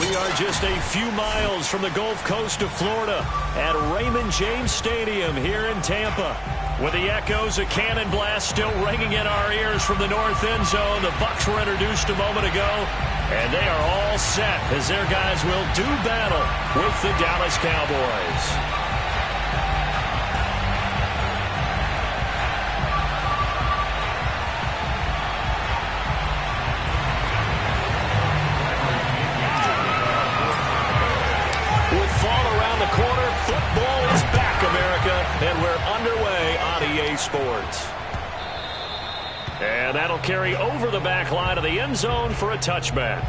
We are just a few miles from the Gulf Coast of Florida at Raymond James Stadium here in Tampa. With the echoes of cannon blast still ringing in our ears from the north end zone, the Bucs were introduced a moment ago, and they are all set as their guys will do battle with the Dallas Cowboys. Football is back, America, and we're underway on EA Sports. And that'll carry over the back line of the end zone for a touchback.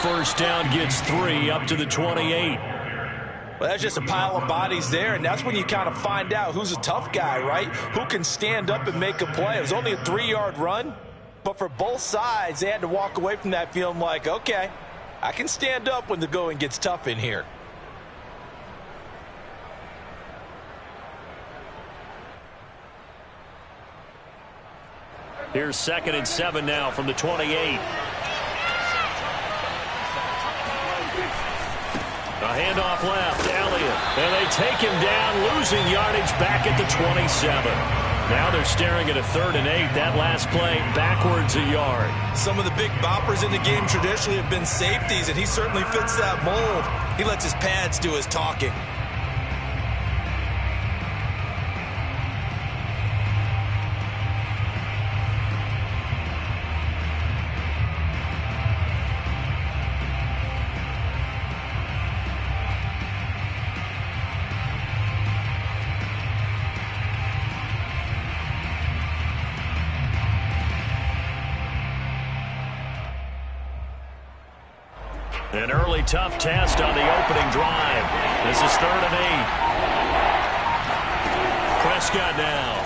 First down gets 3 up to the 28. Well, that's just a pile of bodies there, and that's when you kind of find out who's a tough guy, right? Who can stand up and make a play. It was only a 3-yard run, but for both sides, they had to walk away from that feeling like, okay, I can stand up when the going gets tough in here. Here's 2nd and 7 now from the 28. A handoff left, Elliott, and they take him down, losing yardage back at the 27. Now they're staring at a 3rd and 8. That last play backwards a yard. Some of the big boppers in the game traditionally have been safeties, and he certainly fits that mold. He lets his pads do his talking. An early tough test on the opening drive. This is 3rd and 8. Prescott now.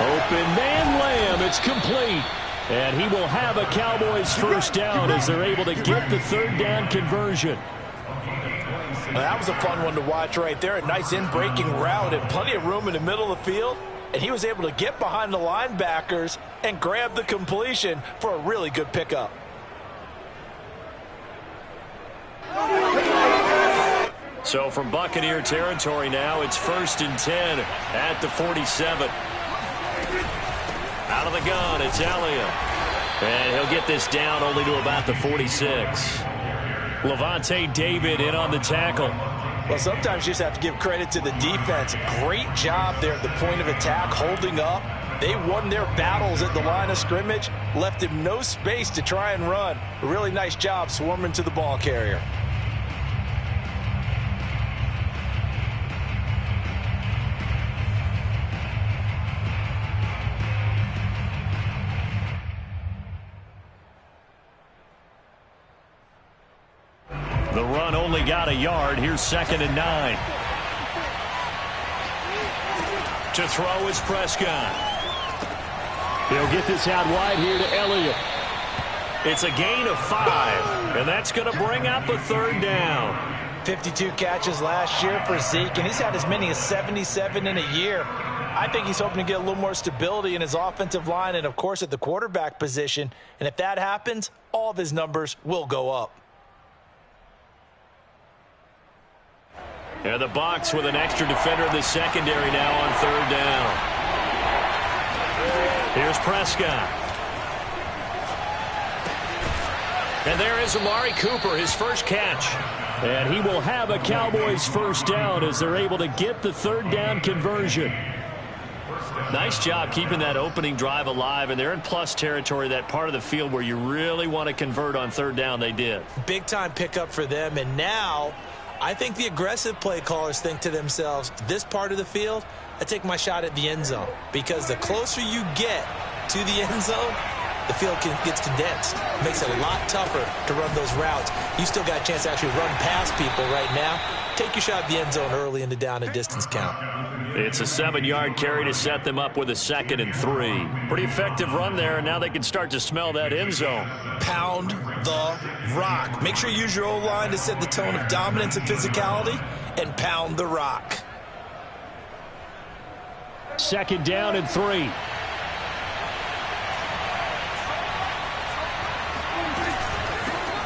Open man Lamb. It's complete. And he will have a Cowboys first down as they're able to get the 3rd down conversion. Well, that was a fun one to watch right there. A nice in-breaking route and plenty of room in the middle of the field. And he was able to get behind the linebackers and grab the completion for a really good pickup. So from Buccaneer territory now, it's 1st and 10 at the 47. Out of the gun, it's Elliott. And he'll get this down only to about the 46. Lavonte David in on the tackle. Well, sometimes you just have to give credit to the defense. Great job there at the point of attack, holding up. They won their battles at the line of scrimmage, left him no space to try and run. A really nice job swarming to the ball carrier. The run only got a yard. Here's 2nd and 9. To throw is Prescott. He'll get this out wide here to Elliott. It's a gain of 5, and that's going to bring up a 3rd down. 52 catches last year for Zeke, and he's had as many as 77 in a year. I think he's hoping to get a little more stability in his offensive line and, of course, at the quarterback position. And if that happens, all of his numbers will go up. And the Bucs with an extra defender in the secondary now on 3rd down. Here's Prescott. And there is Amari Cooper, his first catch. And he will have a Cowboys first down as they're able to get the 3rd down conversion. Nice job keeping that opening drive alive, and they're in plus territory, that part of the field where you really want to convert on 3rd down. They did. Big time pickup for them, and now I think the aggressive play callers think to themselves, this part of the field, I take my shot at the end zone, because the closer you get to the end zone, the field gets condensed. It makes it a lot tougher to run those routes. You still got a chance to actually run past people right now. Take your shot at the end zone early in the down and distance count. It's a 7-yard carry to set them up with a 2nd and 3. Pretty effective run there, and now they can start to smell that end zone. Pound the rock. Make sure you use your O-line to set the tone of dominance and physicality, and pound the rock. 2nd down and 3.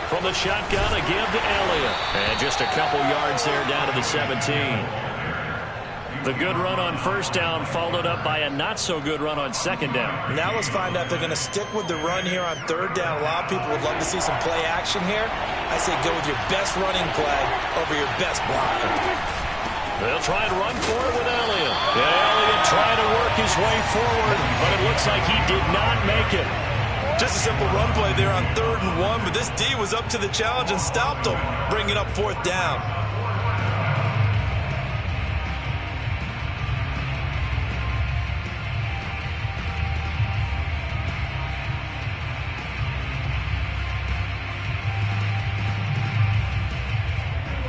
From the shotgun, a give to Elliott. And just a couple yards there down to the 17. The good run on 1st down followed up by a not-so-good run on 2nd down. Now let's find out if they're going to stick with the run here on 3rd down. A lot of people would love to see some play action here. I say go with your best running play over your best blocker. They'll try and run for it with Elliott. Elliott trying to work his way forward, but it looks like he did not make it. Just a simple run play there on 3rd and 1, but this D was up to the challenge and stopped him, bringing up 4th down.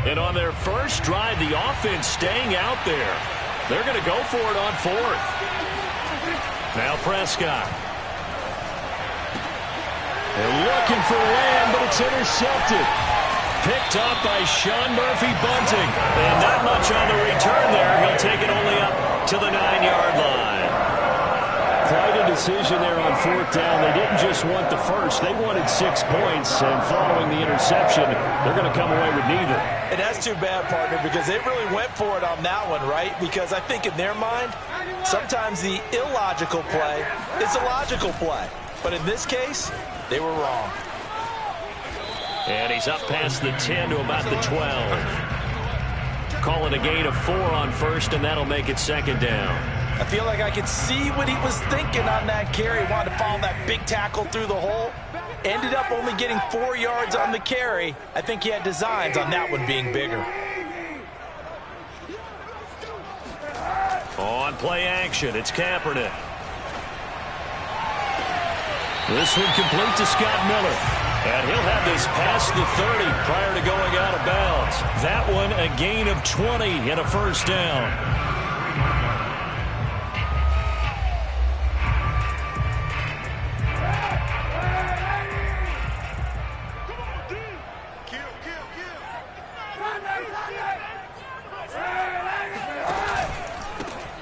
And on their first drive, the offense staying out there. They're going to go for it on 4th. Now Prescott. They're looking for Lamb, but it's intercepted. Picked up by Sean Murphy-Bunting. And not much on the return there. He'll take it only up to the 9-yard line. Quite a decision there on 4th down. They didn't just want the first. They wanted 6 points. And following the interception, they're going to come away with neither. And that's too bad, partner, because they really went for it on that one, right? Because I think in their mind, sometimes the illogical play is a logical play. But in this case, they were wrong. And he's up past the 10 to about the 12. Call it a gain of 4 on 1st, and that'll make it 2nd down. I feel like I could see what he was thinking on that carry. He wanted to follow that big tackle through the hole. Ended up only getting 4 yards on the carry. I think he had designs on that one being bigger. On play action, it's Kaepernick. This one complete to Scott Miller. And he'll have this past the 30 prior to going out of bounds. That one a gain of 20 and a 1st down.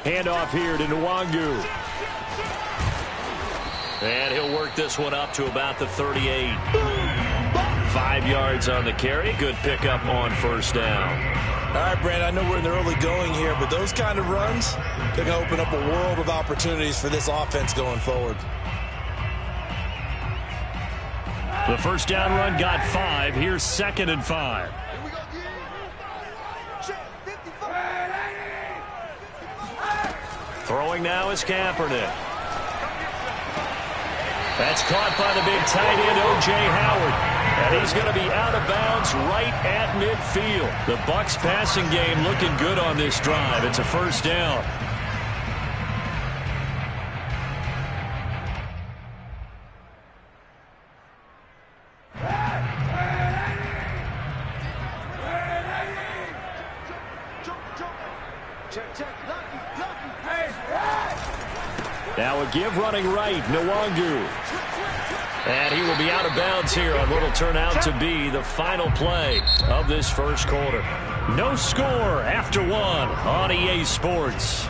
Handoff here to Nwangu. And he'll work this one up to about the 38. 5 yards on the carry. Good pickup on 1st down. All right, Brandon, I know we're in the early going here, but those kind of runs, they're going to open up a world of opportunities for this offense going forward. The 1st down run got 5. Here's 2nd and 5. Throwing now is Kaepernick. That's caught by the big tight end, O.J. Howard. And he's going to be out of bounds right at midfield. The Bucs passing game looking good on this drive. It's a 1st down. Now a give running right, Nwangu. And he will be out of bounds here on what will turn out to be the final play of this 1st quarter. No score after 1 on EA Sports.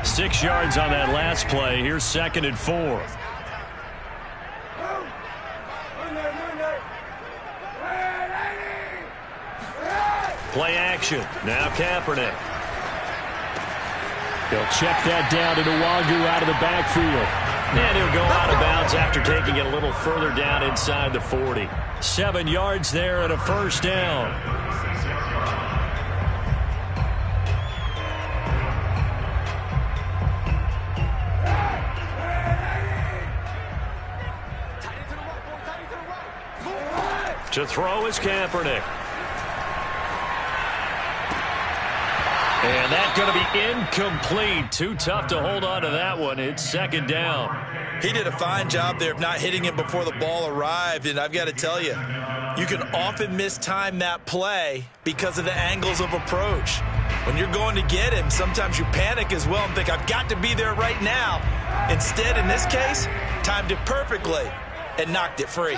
Six yards on that last play. Here's 2nd and 4. Play action. Now Kaepernick. He'll check that down to Nwangu out of the backfield. And he'll go out of bounds after taking it a little further down inside the 40. 7 yards there and a 1st down. To throw is Kaepernick. And that's going to be incomplete. Too tough to hold on to that one. It's second down. He did a fine job there of not hitting him before the ball arrived. And I've got to tell you, you can often mistime that play because of the angles of approach. When you're going to get him, sometimes you panic as well and think, I've got to be there right now. Instead, in this case, timed it perfectly and knocked it free.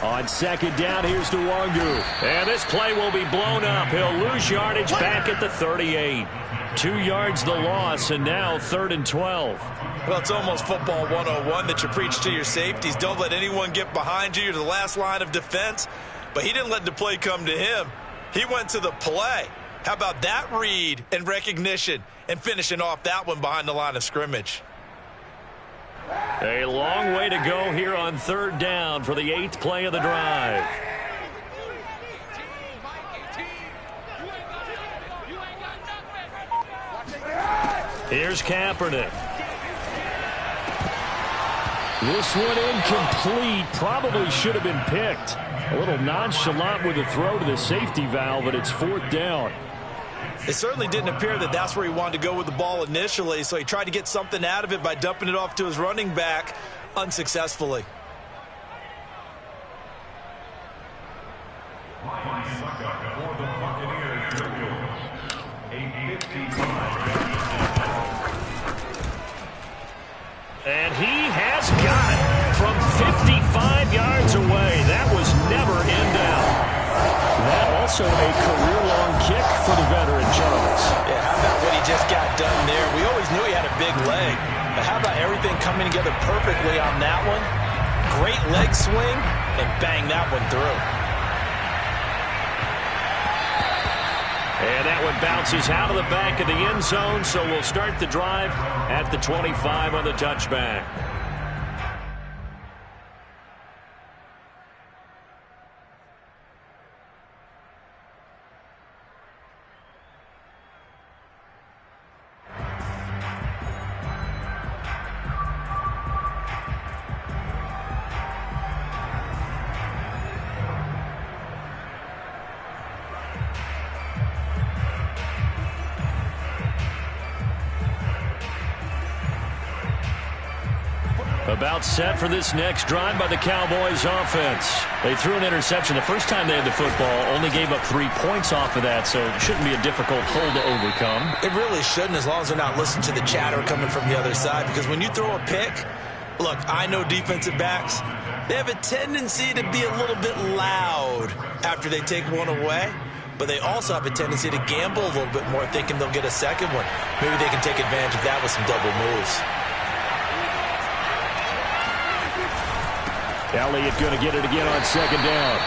On second down, here's Nwangu. And this play will be blown up. He'll lose yardage back at the 38. 2 yards the loss, and now 3rd and 12. Well, it's almost football 101 that you preach to your safeties. Don't let anyone get behind you. You're the last line of defense. But he didn't let the play come to him. He went to the play. How about that read and recognition and finishing off that one behind the line of scrimmage? A long way to go here on 3rd down for the 8th play of the drive. Here's Kaepernick. This one incomplete. Probably should have been picked. A little nonchalant with the throw to the safety valve, but it's 4th down. It certainly didn't appear that that's where he wanted to go with the ball initially, so he tried to get something out of it by dumping it off to his running back unsuccessfully. And he has got it from 55 yards away. That was never in doubt. That also a career-long kick for the veteran Jarvis. Yeah, how about what he just got done there? We always knew he had a big leg. But how about everything coming together perfectly on that one? Great leg swing, and bang that one through. And that one bounces out of the back of the end zone, so we'll start the drive at the 25 on the touchback. About set for this next drive by the Cowboys offense. They threw an interception the first time they had the football, only gave up 3 points off of that, so it shouldn't be a difficult hole to overcome. It really shouldn't, as long as they're not listening to the chatter coming from the other side, because when you throw a pick, look, I know defensive backs, they have a tendency to be a little bit loud after they take one away, but they also have a tendency to gamble a little bit more, thinking they'll get a second one. Maybe they can take advantage of that with some double moves. Elliott going to get it again on second down.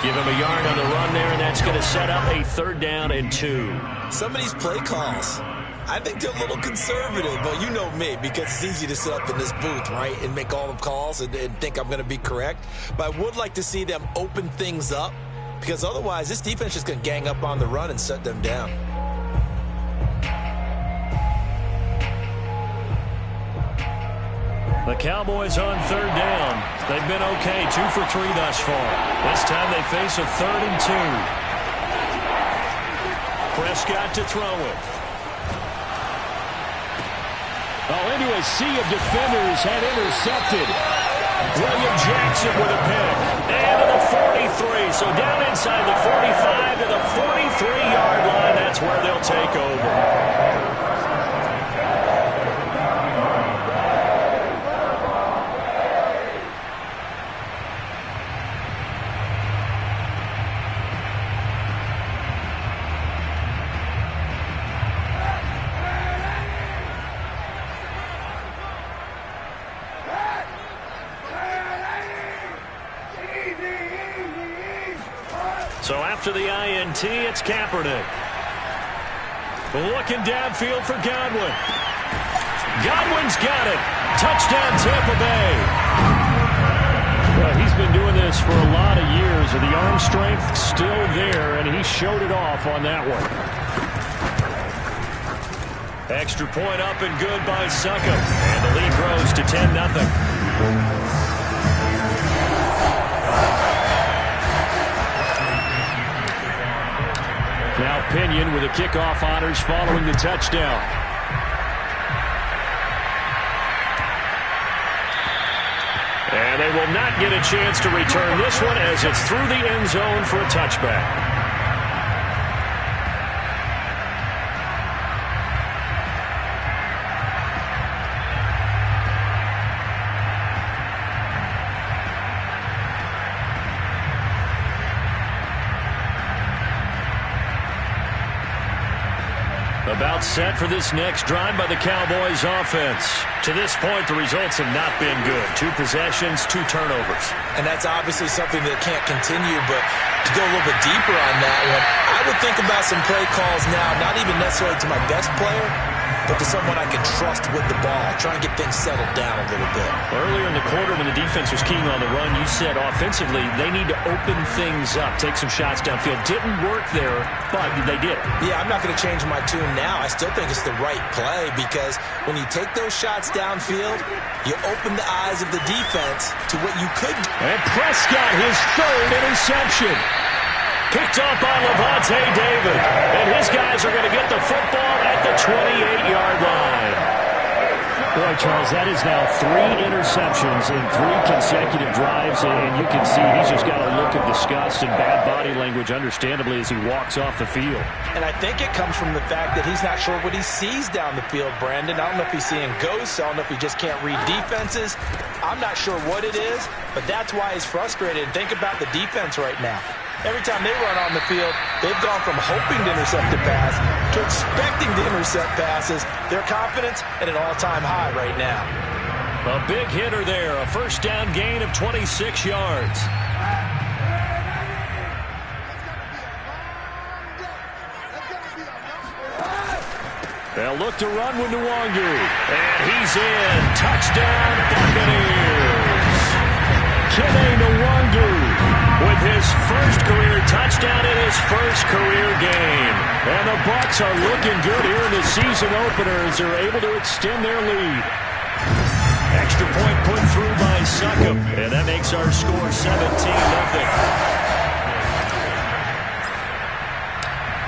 Give him a yard on the run there, and that's going to set up a 3rd down and 2. Some of these play calls, I think they're a little conservative, but you know me, because it's easy to sit up in this booth, right, and make all the calls and think I'm going to be correct. But I would like to see them open things up, because otherwise this defense is going to gang up on the run and shut them down. The Cowboys on 3rd down. They've been okay, 2 for 3 thus far. This time they face a 3rd and 2. Prescott to throw it. Into a sea of defenders had intercepted. William Jackson with a pick. And to the 43. So down inside the 45 to the 43-yard line. That's where they'll take over. So after the INT, it's Kaepernick. Looking downfield for Godwin. Godwin's got it. Touchdown, Tampa Bay. Well, he's been doing this for a lot of years, and the arm strength still there, and he showed it off on that one. Extra point up and good by Succop. And the lead grows to 10-0. Now Pinion with the kickoff honors following the touchdown. And they will not get a chance to return this one as it's through the end zone for a touchback. About set for this next drive by the Cowboys offense. To this point, the results have not been good. 2 possessions, 2 turnovers. And that's obviously something that can't continue, but to go a little bit deeper on that one, I would think about some play calls now, not even necessarily to my best player, but to someone I can trust with the ball. Try and get things settled down a little bit. Earlier in the quarter when the defense was keying on the run, you said offensively they need to open things up, take some shots downfield. Didn't work there, but they did. Yeah, I'm not going to change my tune now. I still think it's the right play because when you take those shots downfield, you open the eyes of the defense to what you could do. And Prescott, his 3rd interception. Picked up by Lavonte David. And his guys are going to get the football at the 28-yard line. Boy, Charles, that is now 3 interceptions in 3 consecutive drives. And you can see he's just got a look of disgust and bad body language, understandably, as he walks off the field. And I think it comes from the fact that he's not sure what he sees down the field, Brandon. I don't know if he's seeing ghosts. I don't know if he just can't read defenses. I'm not sure what it is, but that's why he's frustrated. Think about the defense right now. Every time they run on the field, they've gone from hoping to intercept a pass to expecting to intercept passes. Their confidence at an all-time high right now. A big hitter there, a first down gain of 26 yards. They'll look to run with Nwangu. And he's in. Touchdown, Buccaneers. Kene Nwangu with his first career touchdown in his first career game. And the Bucs are looking good here in the season opener as they're able to extend their lead. Extra point put through by Succop. And that makes our score 17-0.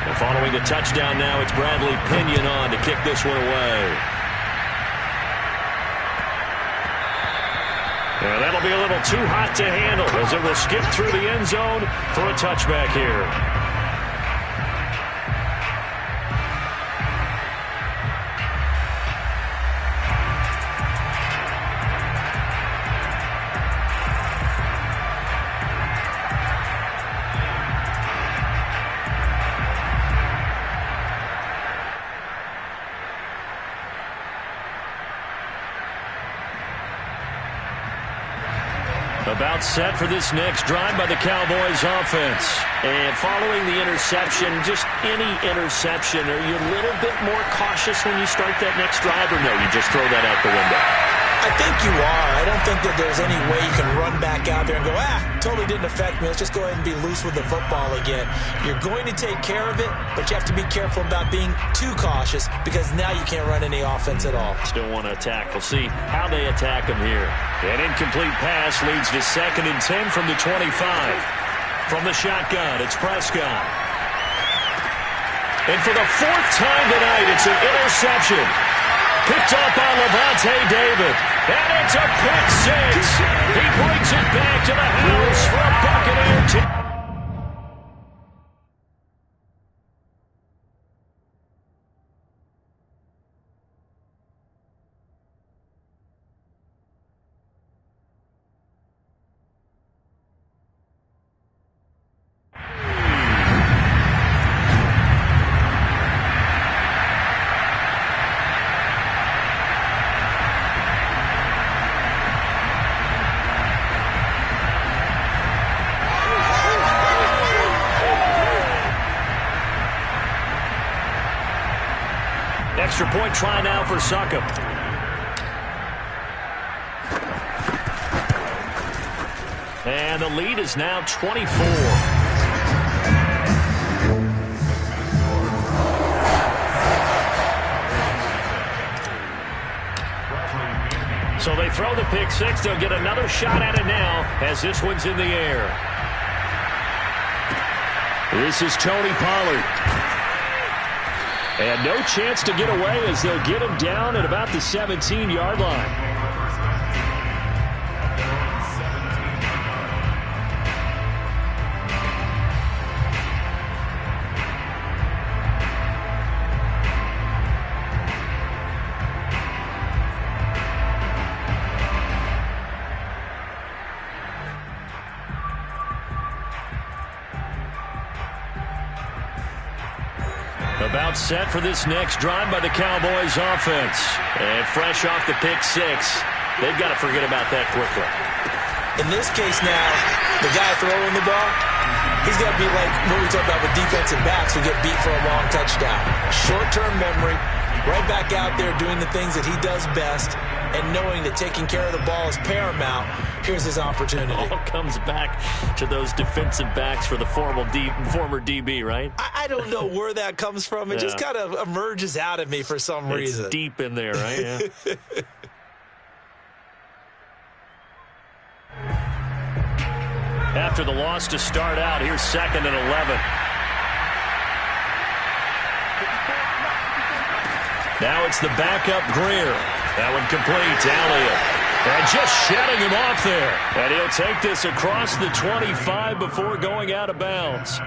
And following the touchdown now, it's Bradley Pinion on to kick this one away. And that'll be a little too hot to handle as it will skip through the end zone for a touchback here. About set for this next drive by the Cowboys offense. And following the interception, just any interception, are you a little bit more cautious when you start that next drive, or no, you just throw that out the window? I think you are. I don't think that there's any way you can run back out there and go, totally didn't affect me. Let's just go ahead and be loose with the football again. You're going to take care of it, but you have to be careful about being too cautious because now you can't run any offense at all. Still want to attack. We'll see how they attack him here. An incomplete pass leads to 2nd and 10 from the 25. From the shotgun, it's Prescott. And for the 4th time tonight, it's an interception. Picked up by Lavonte David. And it's a pick 6. He brings it back to the house for a Buccaneer team. Extra point try now for Succop. And the lead is now 24. throw the pick six. They'll get another shot at it now as this one's in the air. This is Tony Pollard. And no chance to get away as they'll get him down at about the 17-yard line. About set for this next drive by the Cowboys offense. And fresh off the pick six, they've got to forget about that quickly. In this case now, the guy throwing the ball, he's got to be like what we talked about with defensive backs who get beat for a long touchdown. Short-term memory, right back out there doing the things that he does best, and knowing that taking care of the ball is paramount. Here's his opportunity. It all comes back to those defensive backs for the former DB, right? I don't know where that comes from. It just kind of emerges out of me for some reason. It's deep in there, right? Yeah. After the loss to start out, here's 2nd and 11. Now it's the backup Greer. That one complete to Elliott. And just shedding him off there. And he'll take this across the 25 before going out of bounds.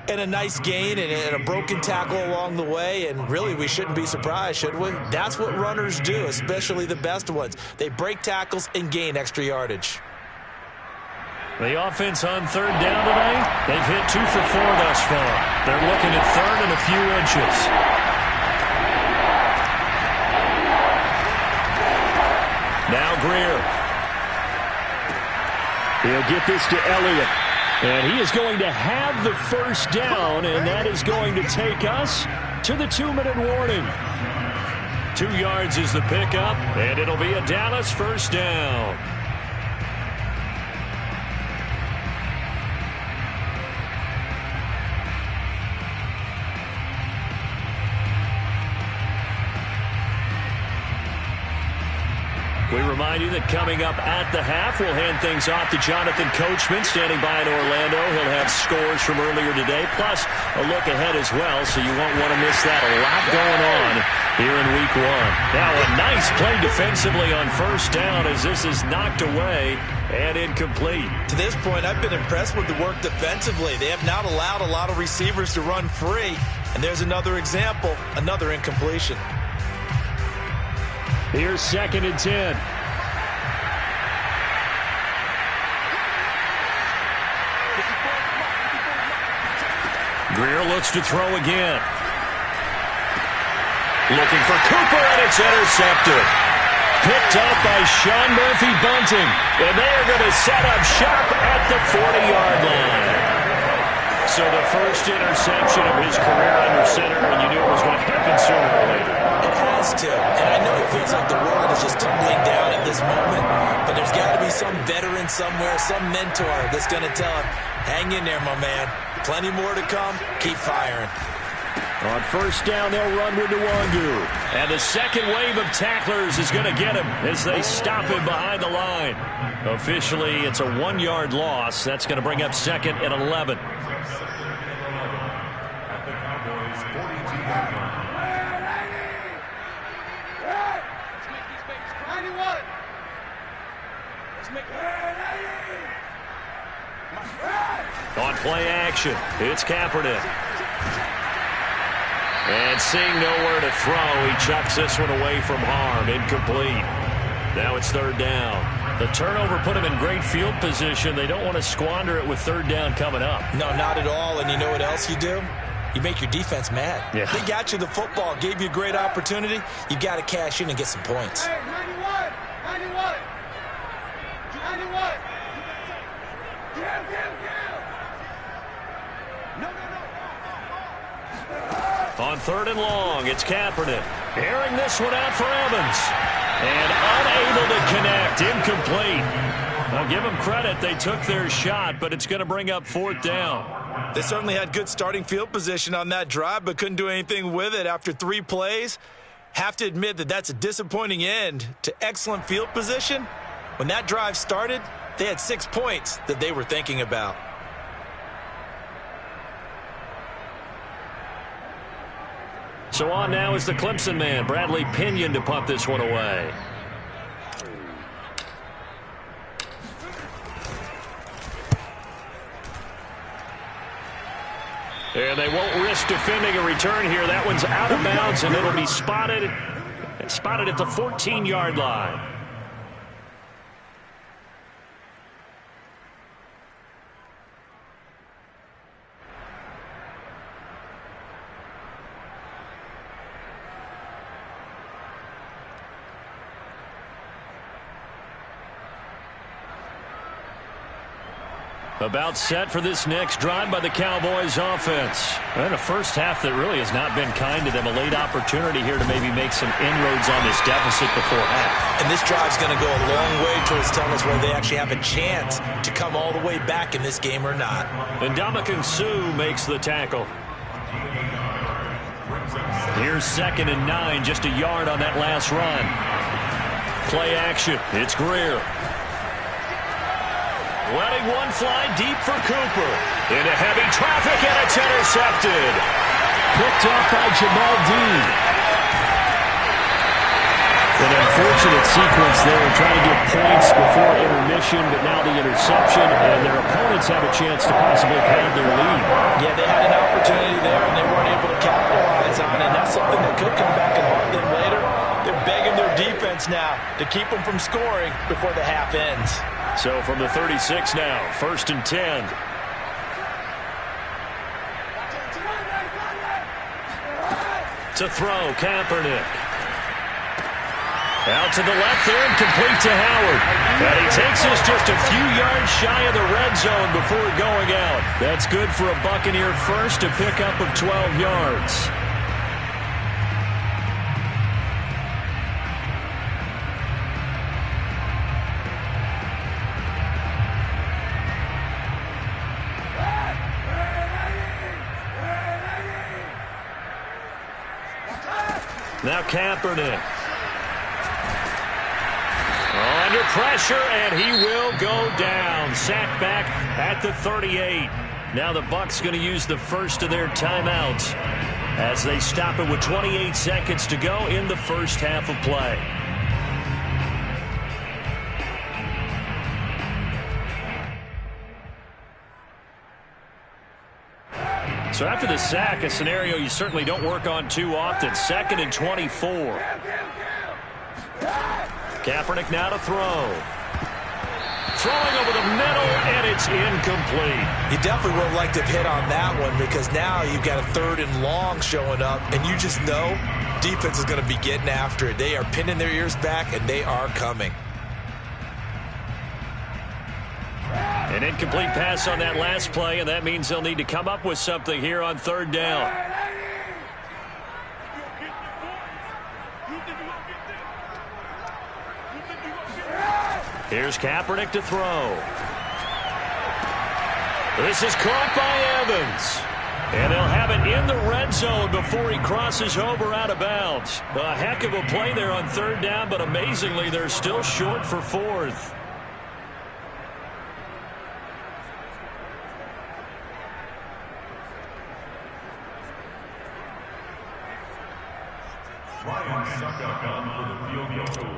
And a nice gain and a broken tackle along the way. And really, we shouldn't be surprised, should we? That's what runners do, especially the best ones. They break tackles and gain extra yardage. The offense on 3rd down today, they've hit 2 for 4 thus far. They're looking at 3rd and a few inches. Now Greer. He'll get this to Elliott. And he is going to have the first down, and that is going to take us to the 2-minute warning. 2 yards is the pickup, and it'll be a Dallas first down. We remind you that coming up at the half, we'll hand things off to Jonathan Coachman, standing by in Orlando. He'll have scores from earlier today, plus a look ahead as well, so you won't want to miss that. A lot going on here in Week 1. Now a nice play defensively on first down as this is knocked away and incomplete. To this point, I've been impressed with the work defensively. They have not allowed a lot of receivers to run free, and there's another example, another incompletion. Here's 2nd and 10. Greer looks to throw again. Looking for Cooper, and it's intercepted. Picked up by Sean Murphy-Bunting. And they are going to set up shop at the 40-yard line. So the first interception of his career under center, and you knew it was going to happen sooner or later. It has to. And I know it feels like the world is just tumbling down at this moment, but there's got to be some veteran somewhere, some mentor that's going to tell him, hang in there, my man. Plenty more to come. Keep firing. On first down, they'll run with Nwangu. And the second wave of tacklers is going to get him as they stop him behind the line. Officially, it's a 1-yard loss. That's going to bring up 2nd and 11. On play action, it's Kaepernick. And seeing nowhere to throw, he chucks this one away from harm. Incomplete. Now it's 3rd down. The turnover put him in great field position. They don't want to squander it with 3rd down coming up. No, not at all. And you know what else you do? You make your defense mad. Yeah. They got you the football, gave you a great opportunity. You got to cash in and get some points. Hey, 91! 91! 91! On 3rd and long, it's Kaepernick. Airing this one out for Evans. And unable to connect. Incomplete. I'll give them credit. They took their shot, but it's going to bring up 4th down. They certainly had good starting field position on that drive, but couldn't do anything with it after 3 plays. Have to admit that that's a disappointing end to excellent field position. When that drive started, they had 6 points that they were thinking about. So on now is the Clemson man, Bradley Pinion, to punt this one away. And they won't risk defending a return here. That one's out of bounds, and it'll be spotted at the 14-yard line. About set for this next drive by the Cowboys offense. And a first half that really has not been kind to them. A late opportunity here to maybe make some inroads on this deficit before half. And this drive's going to go a long way towards telling us whether they actually have a chance to come all the way back in this game or not. And Ndamukong Suh makes the tackle. Here's 2nd and 9, just a yard on that last run. Play action. It's Greer. Letting one fly deep for Cooper. Into heavy traffic, and it's intercepted. Picked off by Jamel Dean. An unfortunate sequence there, trying to get points before intermission, but now the interception, and their opponents have a chance to possibly pad their lead. Yeah, they had an opportunity there, and they weren't able to capitalize on it, and that's something that could come back and haunt them later. They're begging their defense now to keep them from scoring before the half ends. So from the 36 now, 1st and 10. To throw, Kaepernick. Out to the left there and complete to Howard. And he takes us just a few yards shy of the red zone before going out. That's good for a Buccaneer first, a pickup of 12 yards. Now Kaepernick. Under pressure, and he will go down. Sacked back at the 38. Now the Bucs going to use the first of their timeouts as they stop it with 28 seconds to go in the first half of play. So after the sack, a scenario you certainly don't work on too often. 2nd and 24. Kaepernick now to throw. Throwing over the middle, and it's incomplete. You definitely would have liked to hit on that one because now you've got a 3rd and long showing up, and you just know defense is going to be getting after it. They are pinning their ears back, and they are coming. An incomplete pass on that last play, and that means they'll need to come up with something here on 3rd down. Here's Kaepernick to throw. This is caught by Evans. And they'll have it in the red zone before he crosses over out of bounds. A heck of a play there on 3rd down, but amazingly, they're still short for 4th. Ryan Succop on for the field goal.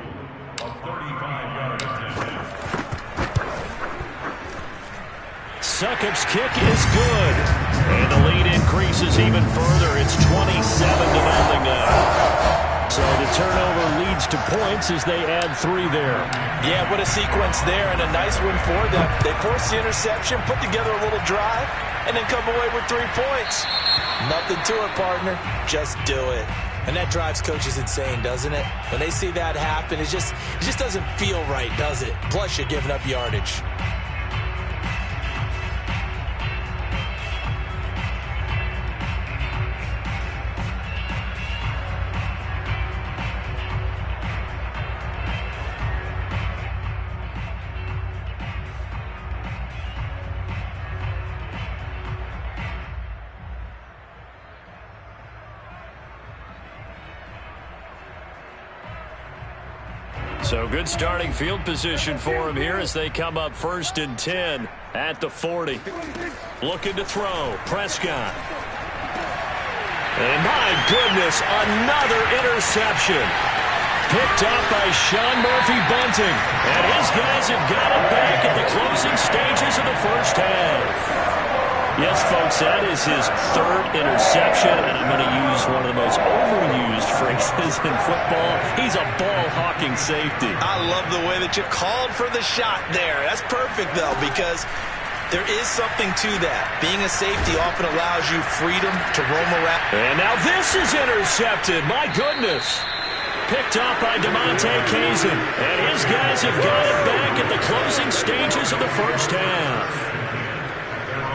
A 35-yard attempt. Succop's kick is good. And the lead increases even further. It's 27-0 now. So the turnover leads to points as they add 3 there. Yeah, what a sequence there, and a nice one for them. They force the interception, put together a little drive, and then come away with 3 points. Nothing to it, partner. Just do it. And that drives coaches insane, doesn't it? When they see that happen, it just doesn't feel right, does it? Plus, you're giving up yardage. So good starting field position for him here as they come up 1st and 10 at the 40. Looking to throw. Prescott. And my goodness, another interception. Picked up by Sean Murphy-Bunting. And his guys have got it back at the closing stages of the first half. Yes, folks, that is his 3rd interception, and I'm going to use one of the most overused phrases in football. He's a ball-hawking safety. I love the way that you called for the shot there. That's perfect, though, because there is something to that. Being a safety often allows you freedom to roam around. And now this is intercepted. My goodness. Picked up by DeMonte Kazin. And his guys have got it back at the closing stages of the first half.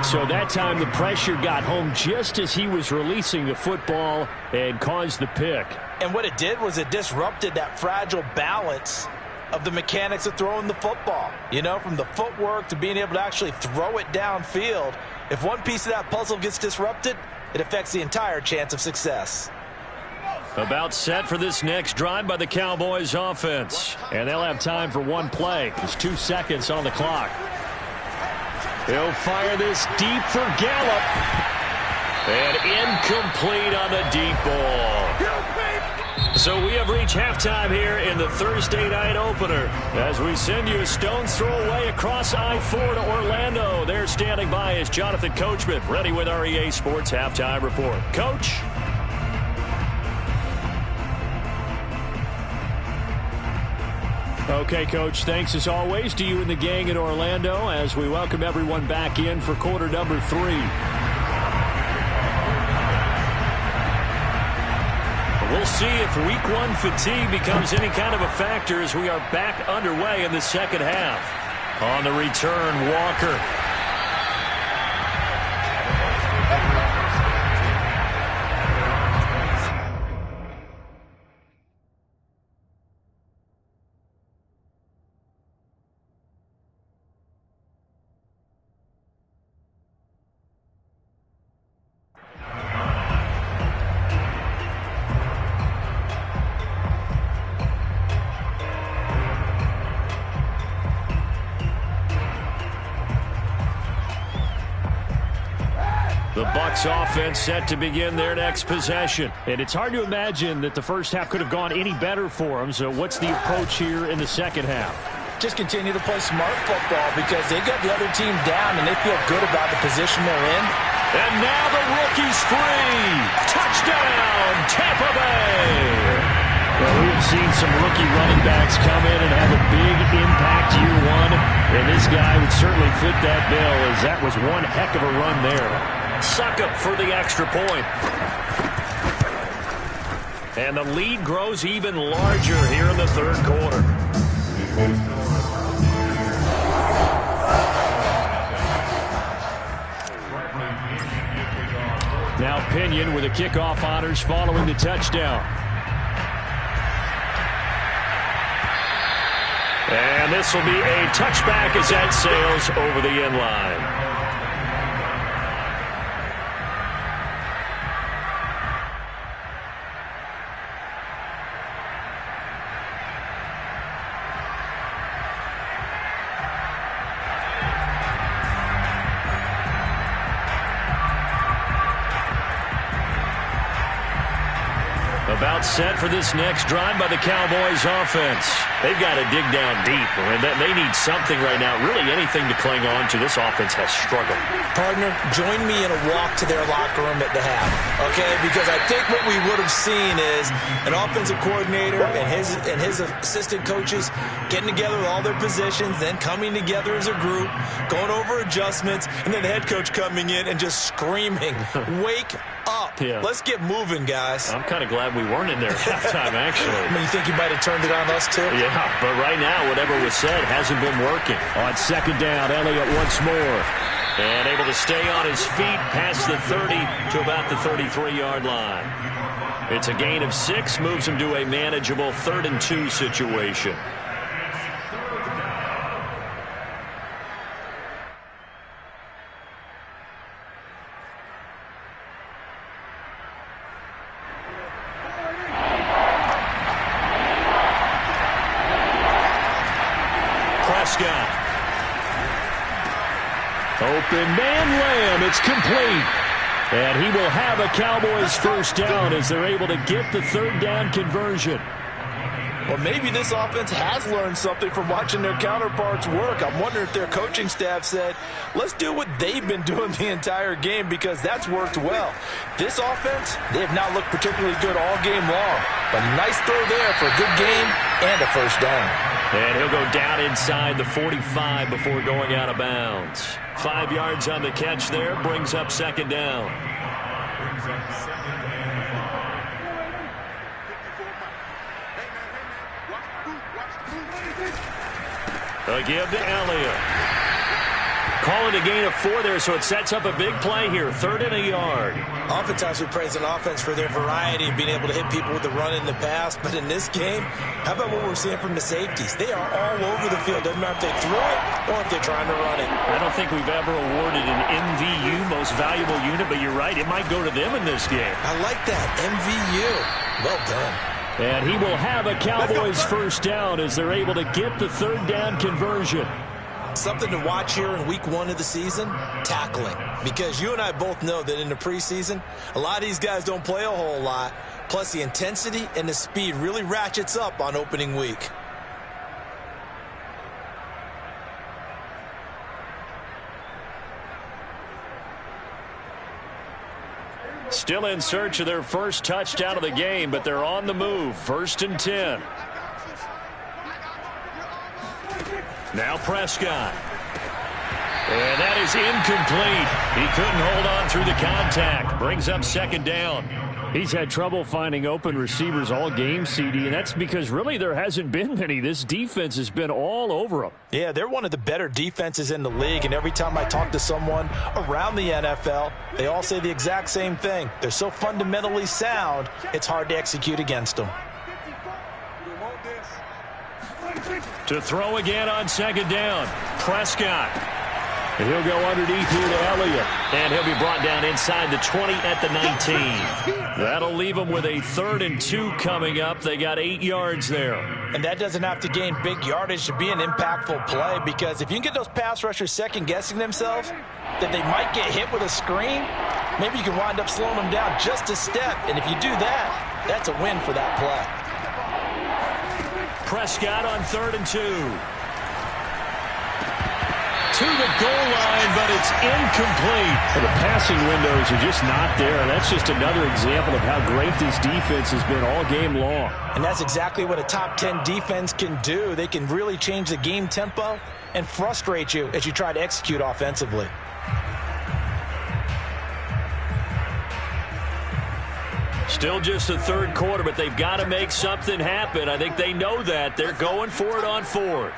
So that time the pressure got home just as he was releasing the football and caused the pick. And what it did was it disrupted that fragile balance of the mechanics of throwing the football. You know, from the footwork to being able to actually throw it downfield. If one piece of that puzzle gets disrupted, it affects the entire chance of success. About set for this next drive by the Cowboys offense. And they'll have time for one play. There's 2 seconds on the clock. He'll fire this deep for Gallup. And incomplete on the deep ball. So we have reached halftime here in the Thursday night opener. As we send you a stone's throw away across I-4 to Orlando. There standing by is Jonathan Coachman, ready with our EA Sports Halftime Report. Coach? Okay, Coach, thanks as always to you and the gang in Orlando as we welcome everyone back in for quarter number 3. We'll see if week 1 fatigue becomes any kind of a factor as we are back underway in the second half. On the return, Walker. The Bucs offense set to begin their next possession. And it's hard to imagine that the first half could have gone any better for them. So what's the approach here in the second half? Just continue to play smart football because they got the other team down and they feel good about the position they're in. And now the rookie's free. Touchdown, Tampa Bay. Well, we've seen some rookie running backs come in and have a big impact year 1. And this guy would certainly fit that bill as that was one heck of a run there. Succop for the extra point. And the lead grows even larger here in the third quarter. Now Pinion with the kickoff honors following the touchdown. And this will be a touchback as that sails over the end line. About set for this next drive by the Cowboys offense. They've got to dig down deep. And they need something right now, really anything to cling on to. This offense has struggled. Partner, join me in a walk to their locker room at the half, okay? Because I think what we would have seen is an offensive coordinator and his assistant coaches getting together with all their positions, then coming together as a group, going over adjustments, and then the head coach coming in and just screaming, wake up. Yeah. Let's get moving, guys. I'm kind of glad we weren't in there at halftime, actually. I mean, you think you might have turned it on us, too? Yeah, but right now, whatever was said hasn't been working. On second down, Elliott once more. And able to stay on his feet past the 30 to about the 33-yard line. It's a gain of 6, moves him to a manageable 3rd and 2 situation. Prescott. Open man Lamb. It's complete. And he will have a Cowboys first down as they're able to get the third down conversion. Well, maybe this offense has learned something from watching their counterparts work. I'm wondering if their coaching staff said, let's do what they've been doing the entire game, because that's worked well. This offense, they have not looked particularly good all game long. But nice throw there for a good game and a first down. And he'll go down inside the 45 before going out of bounds. 5 yards on the catch there, brings up second down. A give to Elliott. Call it a gain of 4 there, so it sets up a big play here. 3rd and a yard. Oftentimes we praise an offense for their variety of being able to hit people with the run in the pass. But in this game, how about what we're seeing from the safeties? They are all over the field. Doesn't matter if they threw it or if they're trying to run it. I don't think we've ever awarded an MVU, most valuable unit, but you're right, it might go to them in this game. I like that. MVU. Well done. And he will have a Cowboys first down as they're able to get the third down conversion. Something to watch here in week 1 of the season, tackling. Because you and I both know that in the preseason, a lot of these guys don't play a whole lot. Plus the intensity and the speed really ratchets up on opening week. Still in search of their first touchdown of the game, but they're on the move. 1st and 10. Now Prescott. And that is incomplete. He couldn't hold on through the contact. Brings up second down. He's had trouble finding open receivers all game, CD, and that's because really there hasn't been many. This defense has been all over them. Yeah, they're one of the better defenses in the league, and every time I talk to someone around the NFL, they all say the exact same thing. They're so fundamentally sound, it's hard to execute against them. To throw again on second down, Prescott. And he'll go underneath here to Elliott. And he'll be brought down inside the 20 at the 19. That'll leave them with a 3rd and 2 coming up. They got 8 yards there. And that doesn't have to gain big yardage to be an impactful play, because if you can get those pass rushers second-guessing themselves, that they might get hit with a screen, maybe you can wind up slowing them down just a step. And if you do that, that's a win for that play. Prescott on 3rd and 2. To the goal line, but it's incomplete. Well, the passing windows are just not there. That's just another example of how great this defense has been all game long. And that's exactly what a top 10 defense can do. They can really change the game tempo and frustrate you as you try to execute offensively. Still just the 3rd quarter, but they've got to make something happen. I think they know that. They're going for it on 4th.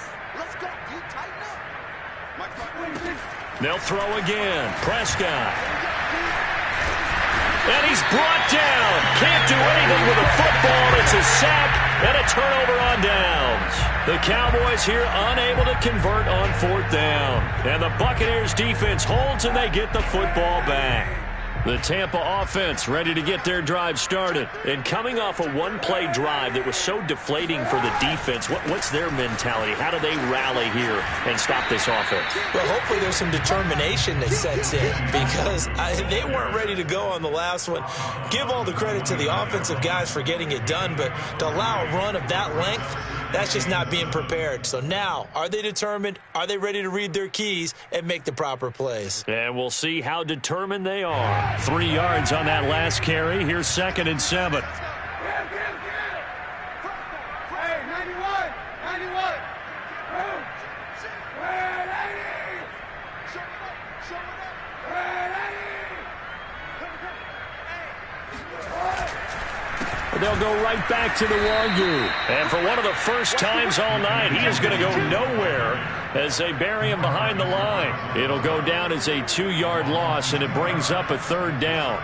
They'll throw again. Prescott. And he's brought down. Can't do anything with a football. It's a sack and a turnover on downs. The Cowboys here unable to convert on 4th down. And the Buccaneers defense holds and they get the football back. The Tampa offense ready to get their drive started. And coming off a one-play drive that was so deflating for the defense, what's their mentality? How do they rally here and stop this offense? Well, hopefully there's some determination that sets in, because they weren't ready to go on the last one. Give all the credit to the offensive guys for getting it done, but to allow a run of that length, that's just not being prepared. So now, are they determined? Are they ready to read their keys and make the proper plays? And we'll see how determined they are. 3 yards on that last carry. Here's 2nd and 7. Hey, 91! 91! They'll go right back to the Wagyu. And for one of the first times all night, he is going to go nowhere as they bury him behind the line. It'll go down as a 2-yard loss, and it brings up a 3rd down.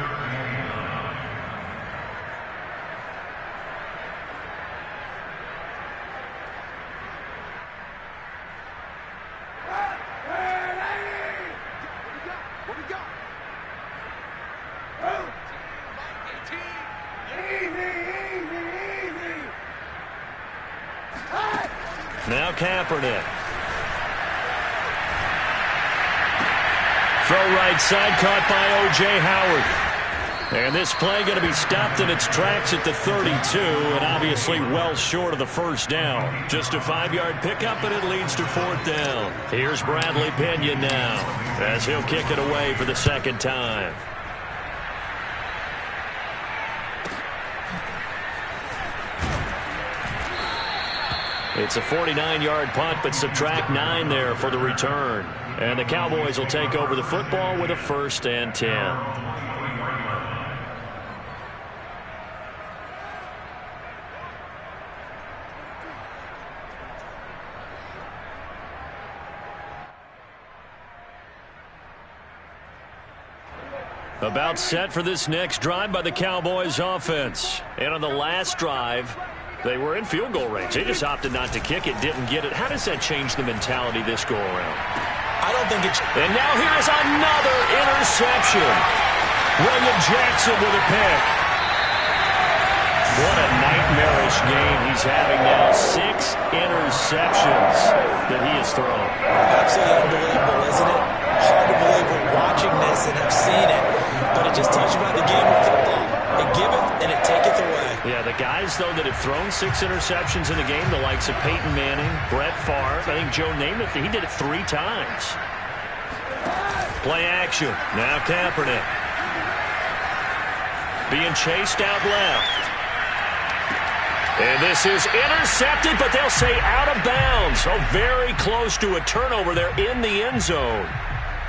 Now Kaepernick. Throw right side caught by O.J. Howard. And this play going to be stopped in its tracks at the 32, and obviously well short of the first down. Just a 5-yard pickup, and it leads to 4th down. Here's Bradley Pinion now as he'll kick it away for the second time. It's a 49-yard punt, but subtract 9 there for the return. And the Cowboys will take over the football with a 1st and 10. About set for this next drive by the Cowboys offense. And on the last drive, they were in field goal range. They just opted not to kick it, didn't get it. How does that change the mentality this go around? I don't think it's... And now here's another interception. William Jackson with a pick. What a nightmarish game he's having now. 6 interceptions that he has thrown. Absolutely unbelievable, isn't it? Hard to believe we're watching this and have seen it. But it just tells you about the game of football. It giveth and it taketh away. Yeah, the guys, though, that have thrown 6 interceptions in a game, the likes of Peyton Manning, Brett Favre, I think Joe Namath, he did it 3 times. Play action. Now Kaepernick. Being chased out left. And this is intercepted, but they'll say out of bounds. So very close to a turnover there in the end zone.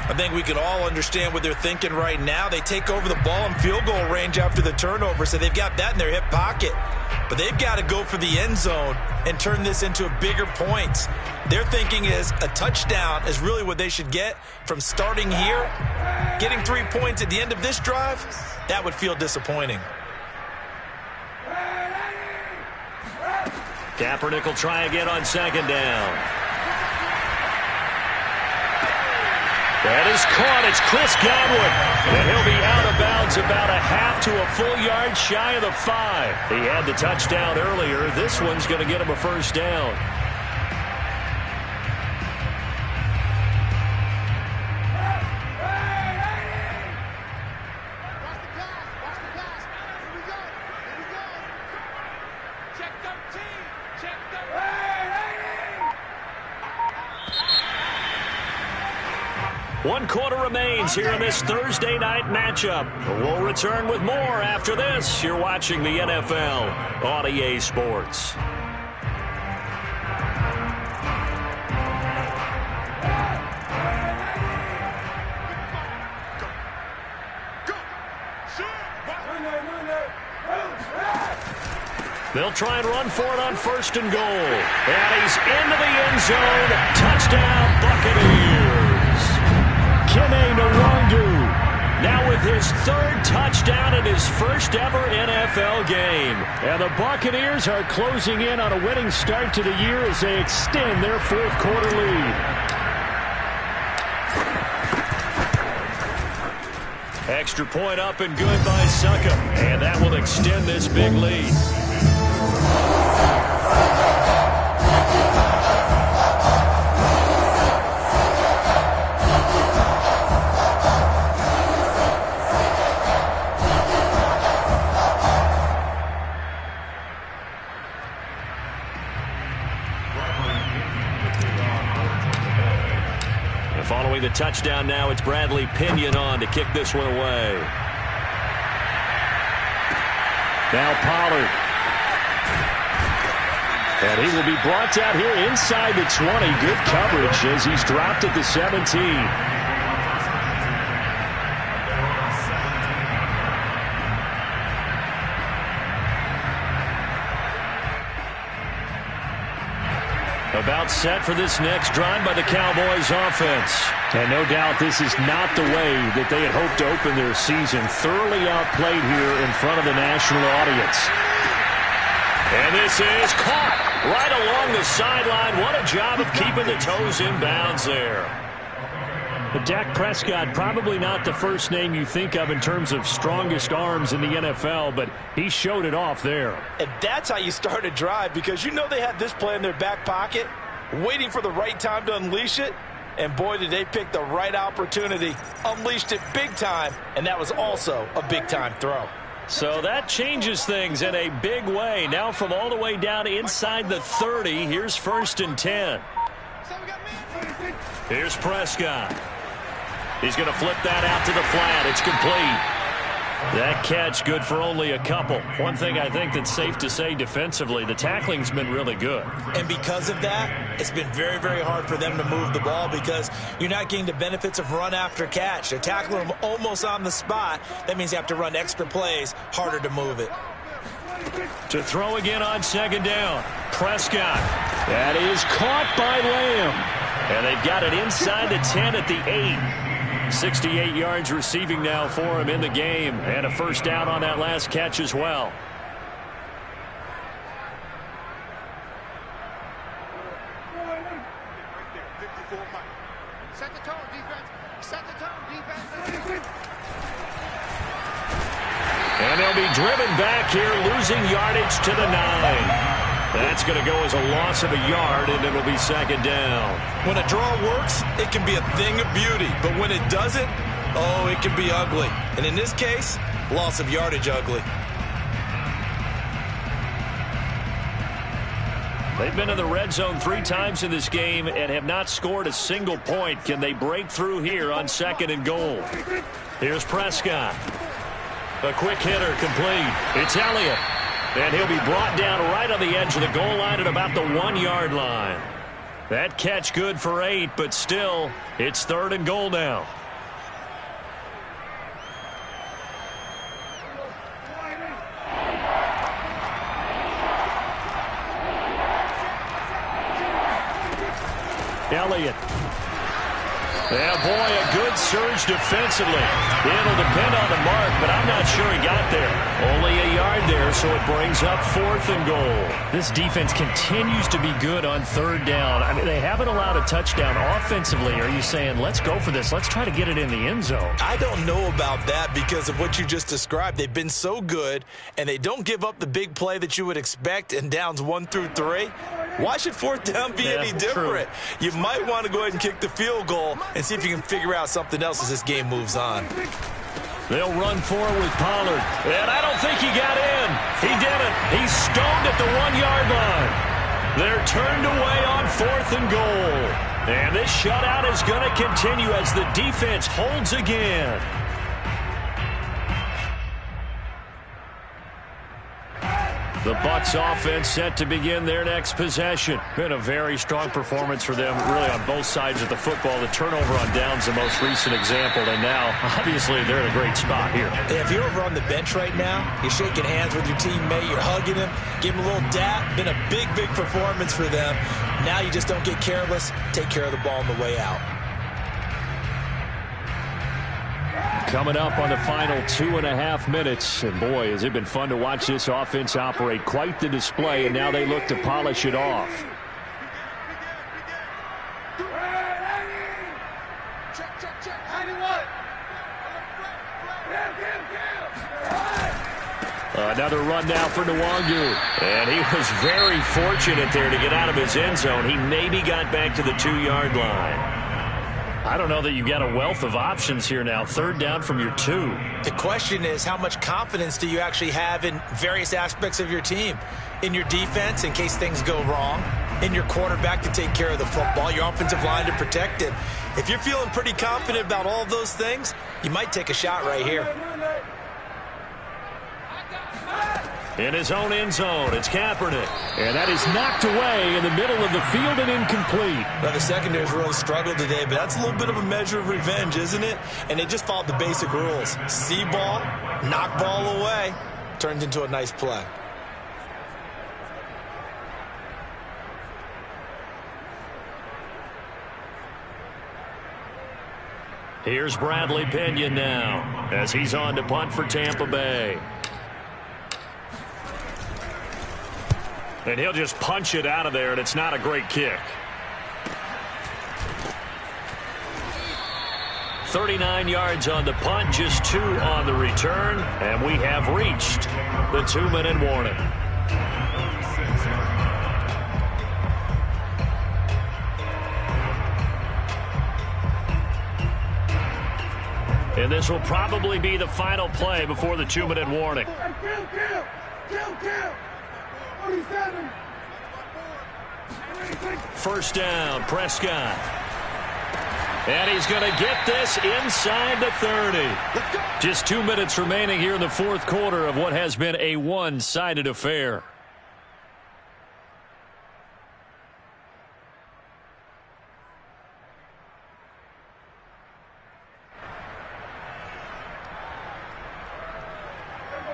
I think we can all understand what they're thinking right now. They take over the ball in field goal range after the turnover, so they've got that in their hip pocket. But they've got to go for the end zone and turn this into bigger points. Their thinking is a touchdown is really what they should get from starting here. Getting 3 points at the end of this drive, that would feel disappointing. Kaepernick will try again on 2nd down. That is caught. It's Chris Godwin. And he'll be out of bounds about a half to a full yard shy of the 5. He had the touchdown earlier. This one's going to get him a 1st down. One quarter remains here in this Thursday night matchup. We'll return with more after this. You're watching the NFL on EA Sports. They'll try and run for it on 1st and goal. And he's into the end zone. Touchdown, Buccaneers. Kene Nwangu now with his 3rd touchdown in his first ever NFL game. And the Buccaneers are closing in on a winning start to the year as they extend their 4th quarter lead. Extra point up and good by Succop. And that will extend this big lead. Following the touchdown now, it's Bradley Pinion on to kick this one away. Now Pollard. And he will be brought down here inside the 20. Good coverage as he's dropped at the 17. About set for this next drive by the Cowboys offense. And no doubt this is not the way that they had hoped to open their season. Thoroughly outplayed here in front of the national audience. And this is caught right along the sideline. What a job of keeping the toes in bounds there. But Dak Prescott, probably not the first name you think of in terms of strongest arms in the NFL, but he showed it off there. And that's how you start a drive, because you know they had this play in their back pocket, waiting for the right time to unleash it. And boy, did they pick the right opportunity, unleashed it big time, and that was also a big-time throw. So that changes things in a big way. Now from all the way down inside the 30, here's 1st and 10. Here's Prescott. He's going to flip that out to the flat. It's complete. That catch good for only a couple. One thing I think that's safe to say defensively, the tackling's been really good. And because of that, it's been very, very hard for them to move the ball because you're not getting the benefits of run after catch. They're tackling them almost on the spot. That means you have to run extra plays, harder to move it. To throw again on 2nd down. Prescott. That is caught by Lamb. And they've got it inside the 10 at the 8. 68 yards receiving now for him in the game. And a 1st down on that last catch as well. Set the tone, defense. Set the tone, defense. And they'll be driven back here, losing yardage to the 9. That's going to go as a loss of a yard, and it'll be 2nd down. When a draw works, it can be a thing of beauty. But when it doesn't, oh, it can be ugly. And in this case, loss of yardage ugly. They've been in the red zone 3 times in this game and have not scored a single point. Can they break through here on 2nd and goal? Here's Prescott. A quick hitter complete. It's Elliott. And he'll be brought down right on the edge of the goal line at about the 1-yard line. That catch good for 8, but still, it's 3rd and goal now. Elliott. Yeah, boy, a good surge defensively. It'll depend on the mark, but I'm not sure he got there. Only a yard there, so it brings up 4th and goal. This defense continues to be good on 3rd down. I mean, they haven't allowed a touchdown offensively. Are you saying, let's go for this, let's try to get it in the end zone? I don't know about that because of what you just described. They've been so good, and they don't give up the big play that you would expect in downs 1 through 3. Why should 4th down be any different? True. You might want to go ahead and kick the field goal and see if you can figure out something else as this game moves on. They'll run forward with Pollard. And I don't think he got in. He didn't. He's stoned at the 1-yard line. They're turned away on 4th and goal. And this shutout is going to continue as the defense holds again. The Bucs offense set to begin their next possession. Been a very strong performance for them, really on both sides of the football. The turnover on downs, the most recent example, and now, obviously, they're in a great spot here. If you're over on the bench right now, you're shaking hands with your teammate, you're hugging him, give him a little dap. Been a big, big performance for them. Now you just don't get careless. Take care of the ball on the way out. Coming up on the final 2.5 minutes. And boy, has it been fun to watch this offense operate. Quite the display, and now they look to polish it off. Check. 91. Another run now for Nwangu. And he was very fortunate there to get out of his end zone. He maybe got back to the 2-yard line. I don't know that you got a wealth of options here now. 3rd down from your 2. The question is, how much confidence do you actually have in various aspects of your team? In your defense, in case things go wrong. In your quarterback to take care of the football. Your offensive line to protect it. If you're feeling pretty confident about all those things, you might take a shot right here. In his own end zone, it's Kaepernick. And that is knocked away in the middle of the field and incomplete. Now, the secondary's really struggled today, but that's a little bit of a measure of revenge, isn't it? And they just followed the basic rules. See ball, knock ball away, turns into a nice play. Here's Bradley Pinion now as he's on to punt for Tampa Bay. And he'll just punch it out of there, and it's not a great kick. 39 yards on the punt, just 2 on the return, and we have reached the 2-minute warning. And this will probably be the final play before the 2-minute warning. First down, Prescott. And he's going to get this inside the 30. Just 2 minutes remaining here in the fourth quarter of what has been a one-sided affair.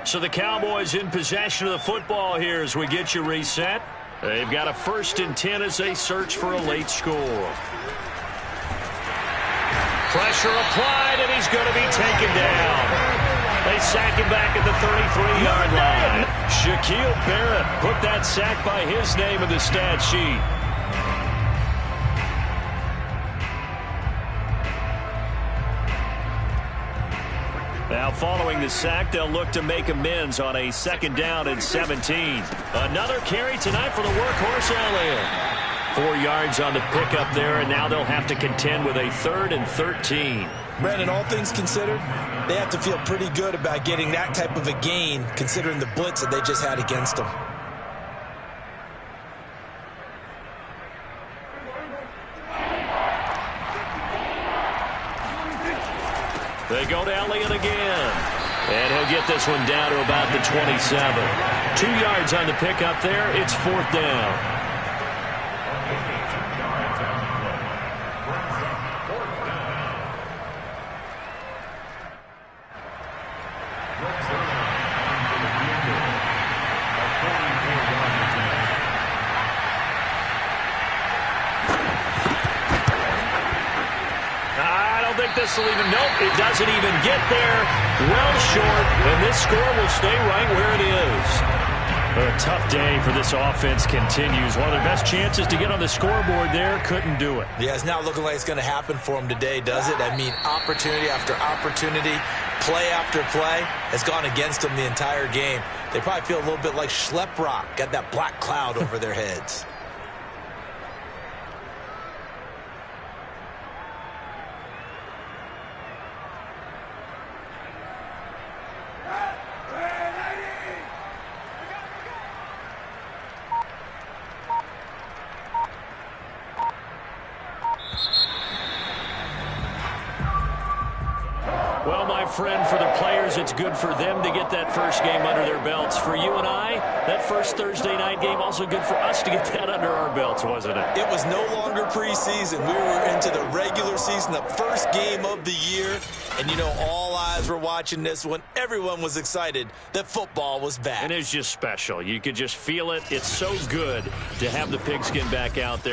So the Cowboys in possession of the football here as we get you reset. They've got a 1st and 10 as they search for a late score. Pressure applied, and he's going to be taken down. They sack him back at the 33-yard line. Shaquille Barrett put that sack by his name in the stat sheet. Now following the sack, they'll look to make amends on a 2nd down and 17. Another carry tonight for the workhorse Elliott. 4 yards on the pickup there, and now they'll have to contend with a 3rd and 13. Brandon, all things considered, they have to feel pretty good about getting that type of a gain considering the blitz that they just had against them. They go to Elliott again. And he'll get this one down to about the 27. 2 yards on the pickup there. It's 4th down. This will even, nope, it doesn't even get there. Well short, and this score will stay right where it is. A tough day for this offense continues. One of their best chances to get on the scoreboard there, couldn't do it. Yeah, it's not looking like it's going to happen for them today, does it? I mean, opportunity after opportunity, play after play has gone against them the entire game. They probably feel a little bit like Schlep Rock, got that black cloud over their heads. Well, my friend, for the players, it's good for them to get that first game under their belts. For you and I, that first Thursday night game, also good for us to get that under our belts, wasn't it? It was no longer preseason. We were into the regular season, the first game of the year. And, you know, all eyes were watching this one. Everyone was excited that football was back. And it's just special. You could just feel it. It's so good to have the pigskin back out there.